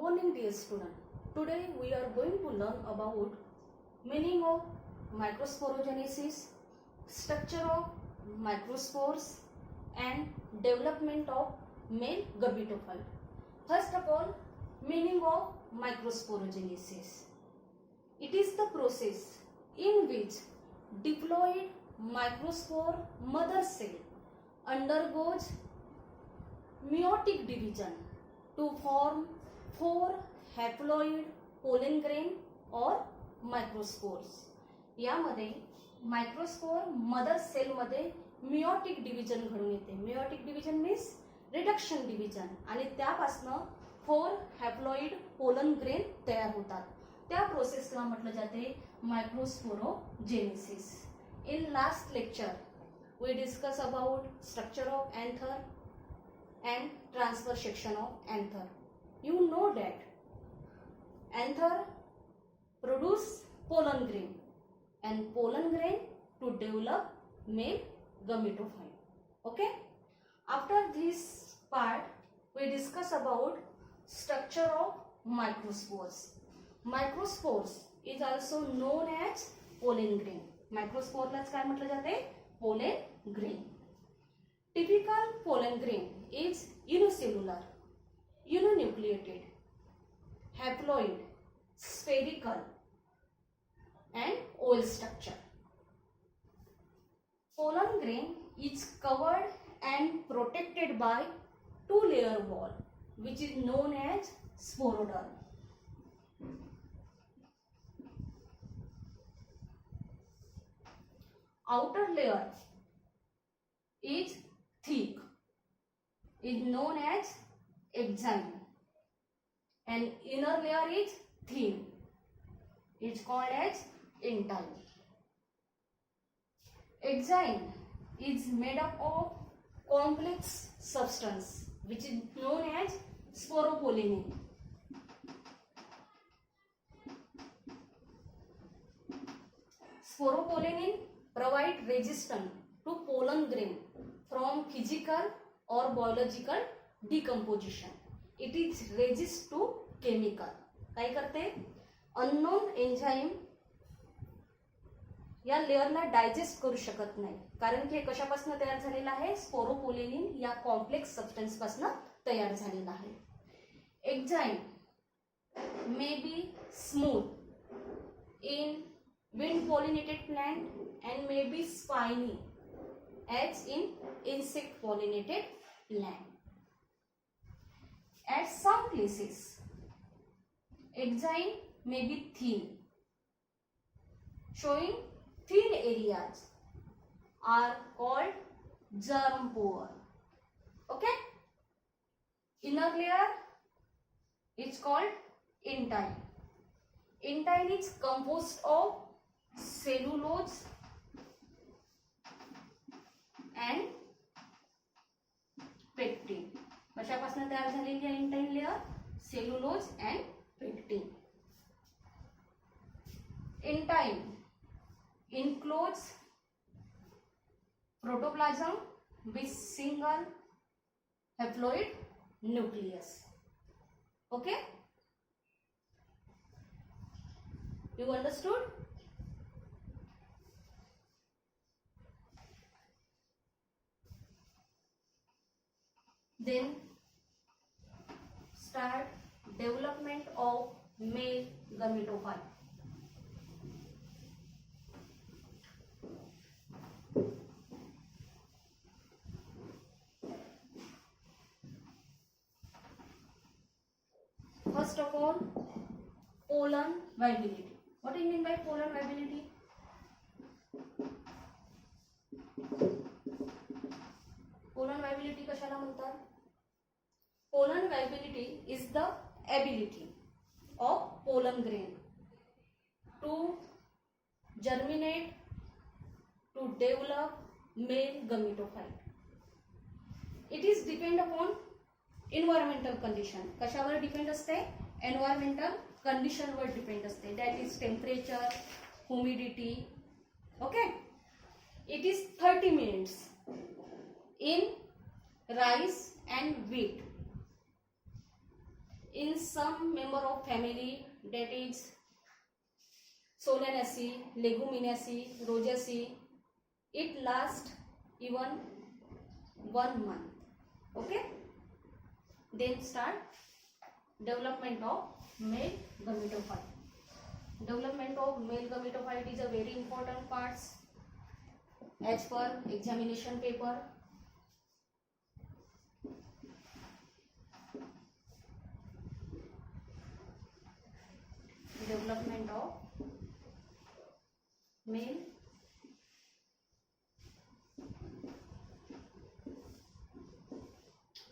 morning, dear student. Today we are going to learn about meaning of microsporogenesis, structure of microspores, and development of male gametophyte. First of all, meaning of microsporogenesis. It is the process in which diploid microspore mother cell undergoes meiotic division to form 4 haploid pollen grain or microspores. यामध्ये microspore mother cell मध्ये meiotic division घडून येते. Meiotic division means reduction division आणि त्यापासून 4 haploid pollen grain तयार होतात. त्या प्रोसेसला म्हटलं जाते microsporogenesis. In last lecture we discuss about structure of anther and transfer section of anther. You know that anther produce pollen grain and pollen grain to develop male gametophyte. Okay, after this part we discuss about structure of microspores. Microspores is also known as pollen grain. Microspore लाच काय म्हटलं जाते? Pollen grain. Typical pollen grain is unicellular, uninucleated, haploid, spherical and oval structure. Pollen grain is covered and protected by 2-layer wall which is known as sporoderm. Outer layer is thick, is known as exine, and inner layer is thin, is called as intine. Exine is made up of complex substance which is known as sporopollenin. Sporopollenin provide resistance to pollen grain from physical or biological decomposition. It is resist to chemical. काय करते? Unknown enzyme या लेअरला digest करू शकत नाही, कारण की हे कशापासून तयार झालेलं आहे? स्पोरोपोलेनिन या कॉम्प्लेक्स सबस्टन्स पासून तयार झालेला आहे. Exine may be smooth in wind pollinated plant and may be spiny as in insect pollinated plant. At some places exine may be thin, showing thin areas are called germ pore. Okay, inner layer is called intine. Intine is composed of cellulose and pectin. कशापासून तयार झालेली आहे intine layer? Cellulose and pectin. Intine enclose protoplasm with single haploid nucleus. Okay, you understood? Then start development of male gametophyte. First of all, pollen viability. What do you mean by pollen viability? Pollen viability कशाला म्हणतात? Pollen viability is the ability of pollen grain to germinate, to develop male gametophyte. It is depend upon environmental condition. कशावर depend असते? Environmental condition वर depend असते. That is temperature, humidity. Okay, it is 30 minutes in rice and wheat. in some member of family, that is Solanaceae, Leguminosae, Rosaceae, it lasts even 1 month. Okay. Then start development of male gametophyte. Development of male gametophyte is a very important part as per examination paper. Development of male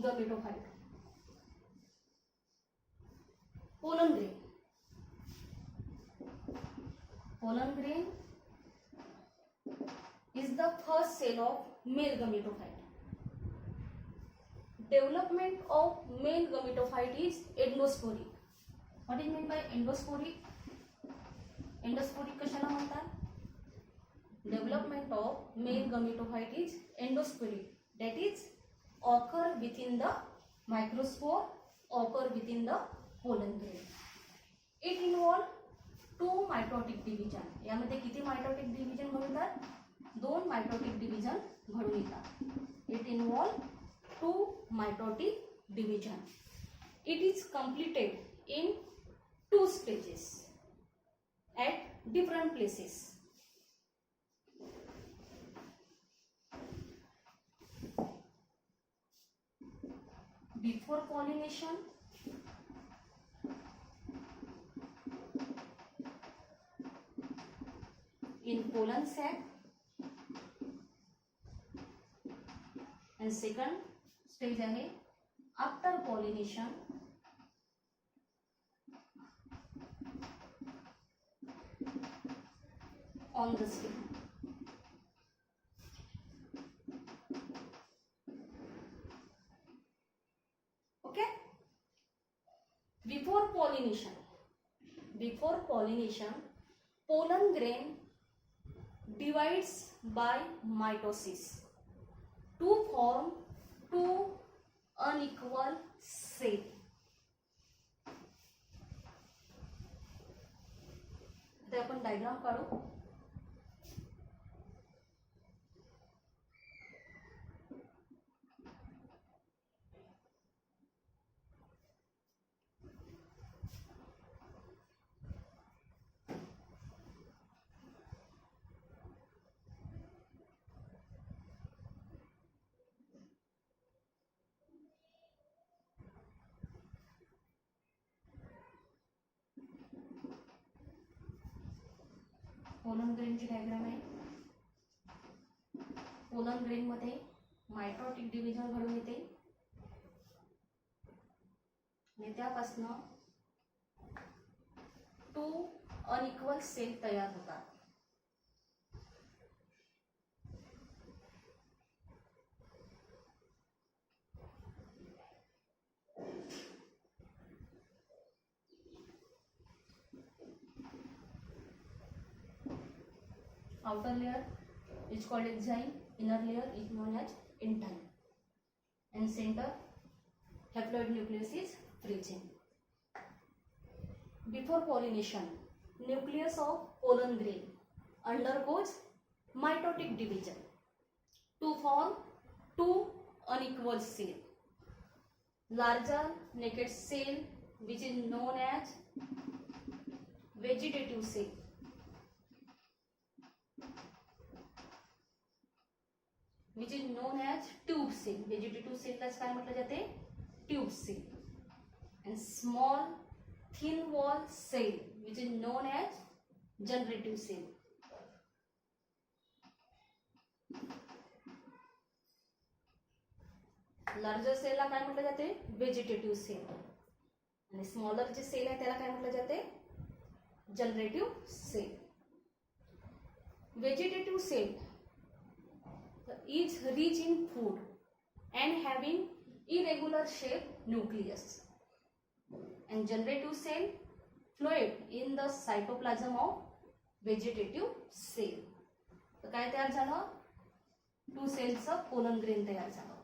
gametophyte. Pollen grain. Pollen grain is the first cell of male gametophyte. Development of male gametophyte is endosporic. What is meant by endosporic? Endosporic कशाला म्हणतात? Development of male gametophyte is endosporic. That is occur within the microspore, occur within the pollen grain. It involve 2 mitotic division. यामध्ये किती mitotic division घडून येतात? 2 mitotic division घडून येतात. It involve 2 mitotic division. It is completed in 2 stages at different places. Before pollination, in pollen sac, and second stage आहे after pollination, on the stem. Okay. Before pollination, pollen grain divides by mitosis to form 2 unequal cells. आता आपण diagram काढू. Pollen ग्रेनची diagram आहे. Pollen grain मध्ये mitotic division घडून येते आणि त्यापासून 2 अनइक्वल सेल तयार होतात. Outer layer is called exine, inner layer is known as intine, and center haploid nucleus is free chain. Before pollination, nucleus of pollen grain undergoes mitotic division to form 2 unequal cells. Larger naked cell which is known as vegetative cell. Which is known as tube cell. Vegetative cell लाच काय म्हटलं जाते? Tube cell. And small thin wall cell which is known as generative cell. Larger cell ला काय म्हटलं जाते? Vegetative cell. आणि smaller जे cell आहे त्याला काय म्हटलं जाते? Generative cell. Vegetative cell is rich in food and having irregular shaped nucleus, and generative cell float in the cytoplasm of vegetative cell. तर काय तयार झालं? 2 सेलचं पोलन ग्रेन तयार झालं.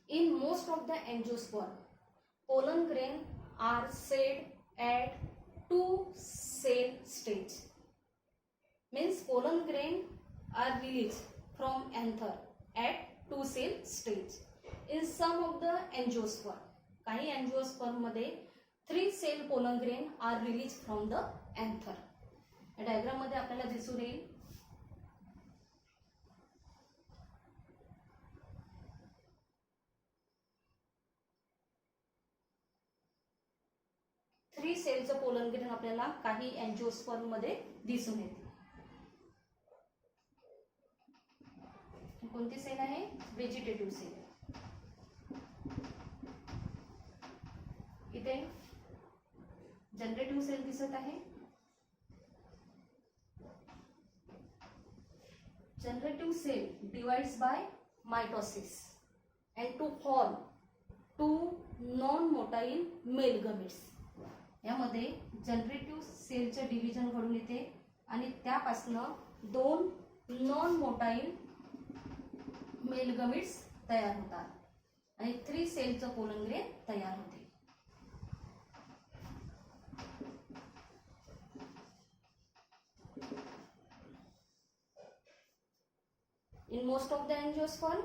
In most of the angiosperm, pollen grain are said at two cell stage. Means pollen grain are released from anther at two cell stage. In some of the angiosperm, काही angiosperm मध्ये 3 cell pollen grain are released from the anther. या diagram मध्ये आपल्याला दिसून येईल. Three सेलचं pollen grain आपल्याला काही angiosperm मध्ये दिसून येते. कोणती सेल आहे? Vegetative cell. इथे जनरेटिव्ह सेल दिसत आहे. Generative cell divides by mitosis and to form two non-motile male gametes. यामध्ये जनरेटिव्ह सेलचे डिव्हिजन घडून येते आणि त्यापासून दोन नॉन मोटाईल मेल गमेट्स तयार होतात आणि 3 सेलचं पोलन ग्रेन तयार होते. In most of the angiosperm,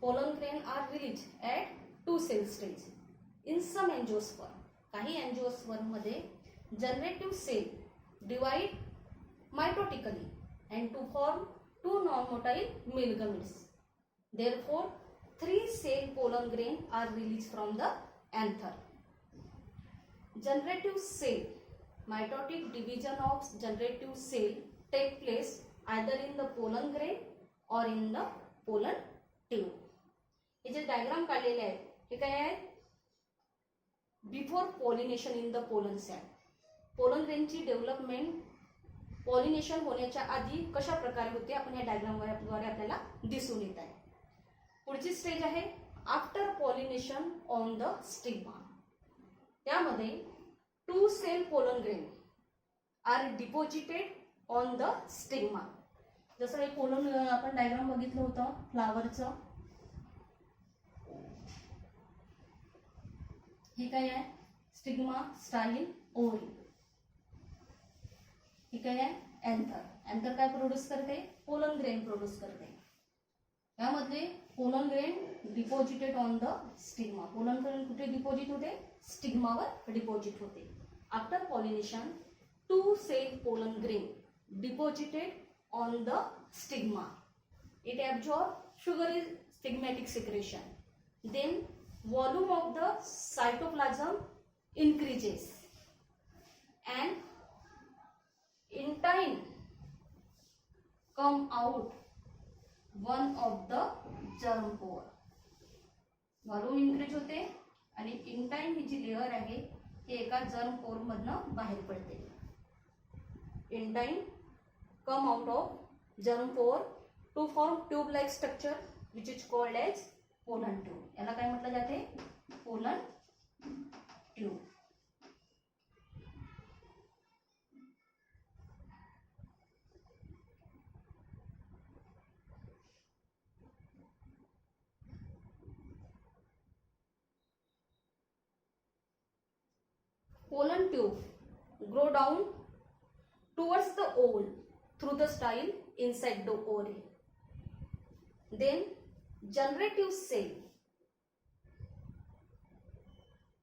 pollen grain are released at 2 cell stage. In some angiosperm, काही angiosperm मध्ये generative cell divide mitotically and to form 2 non-motile male gametes. Therefore, 3 cell pollen grain are released from the anther. Generative cell, mitotic division of generative cell take place either in the pollen grain or in the pollen tube. हे जे diagram काढलेले आहेत हे काय आहे? Before pollination in the pollen sac. Pollen ग्रेनची development pollination होण्याच्या आधी कशा प्रकारे होते आपण या डायग्राम द्वारे आपल्याला दिसून येत आहे. पुढची स्टेज आहे after pollination on the stigma. त्यामध्ये 2 cell pollen grain are deposited on the stigma. जसं हे पोलन आपण डायग्राम बघितलं होतं फ्लावरचं. हे काय आहे? Stigma, style, ovary. हे काय आहे? अँथर. अँथर काय प्रोड्यूस करते? पोलन ग्रेन प्रोड्यूस करते. यामध्ये pollen grain deposited on the stigma. Pollen grain कुठे डिपॉझिट होते? स्टिग्मावर डिपॉझिट होते. After pollination 2 cell pollen grain deposited on the stigma. It absorbs sugar is stigmatic secretion. Then volume of the cytoplasm increases and in time come out one of the germ pore. Volume increase होते आणि in time he ji layer आहे ती एका germ पोर मधनं बाहेर पडते. In time come out of germ pore to form tube like structure which is called as pollen tube. याला काय म्हटलं जाते? pollen tube. Pollen tube grow down towards the ovule through the style inside the ovary. Then generative cell,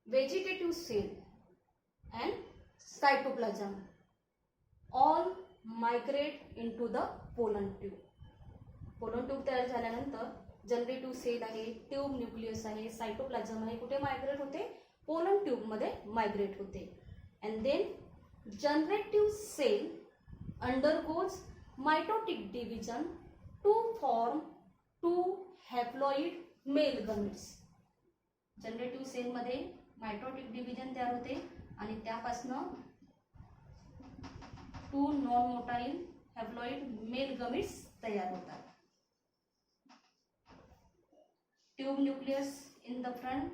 vegetative cell and cytoplasm all migrate into the pollen tube. pollen tube तयार झाल्यानंतर generative cell आहे, tube nucleus आहे, cytoplasm आहे, कुठे migrate होते? Pollen tube मध्ये migrate होते. and then generative cell undergoes mitotic division to form 2 haploid male gametes. Generative cell मध्ये मायटोटिक डिव्हिजन तयार होते आणि त्यापासून 2 non motile haploid male gametes तयार होतात. Tube nucleus in the front,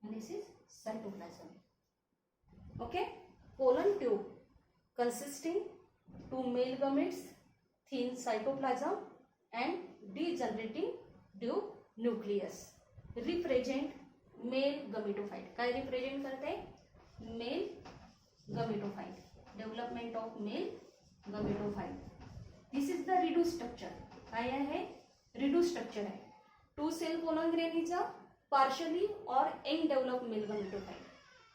and this is cytoplasm. Okay, pollen tube consisting two male gametes, thin cytoplasm and degenerating tube nucleus represent male gametophyte. काय represent करते? Male gametophyte. Development of male gametophyte. This is the reduce structure. काय आहे? Reduce structure आहे. Two cell pollen grain is a partially or young develop male gametophyte.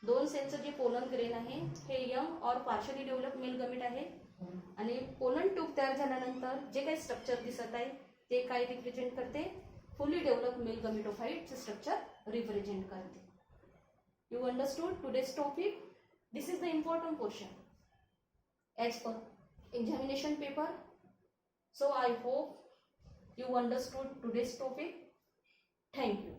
दोन सेलचं जे pollen grain आहे हे young or partially develop male gamete आहे. आणि पोलन ट्यूब तयार झाल्यानंतर जे काही स्ट्रक्चर दिसत आहे ते काय रिप्रेझेंट करते? Fully develop male gametophyte structure represent करते. You understood today's topic. This is the important question as per examination paper. So I hope you understood today's topic. Thank you.